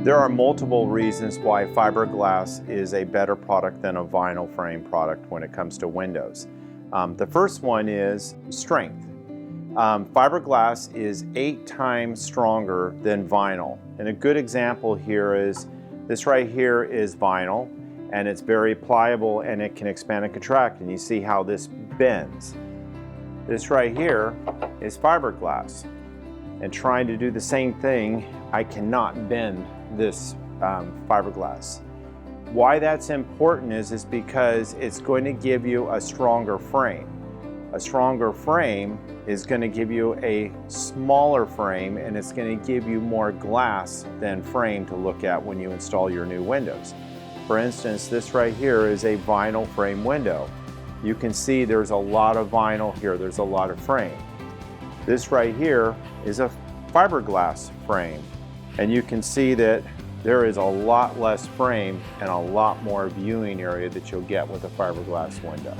There are multiple reasons why fiberglass is a better product than a vinyl frame product when it comes to windows. The first one is strength. Fiberglass is 8 times stronger than vinyl. And a good example here is this right here is vinyl, and it's very pliable and it can expand and contract, and you see how this bends. This right here is fiberglass, and trying to do the same thing, I cannot bend this fiberglass. Why that's important is because it's going to give you a stronger frame. A stronger frame is going to give you a smaller frame, and it's going to give you more glass than frame to look at when you install your new windows. For instance, this right here is a vinyl frame window. You can see there's a lot of vinyl here, there's a lot of frame. This right here is a fiberglass frame, and you can see that there is a lot less frame and a lot more viewing area that you'll get with a fiberglass window.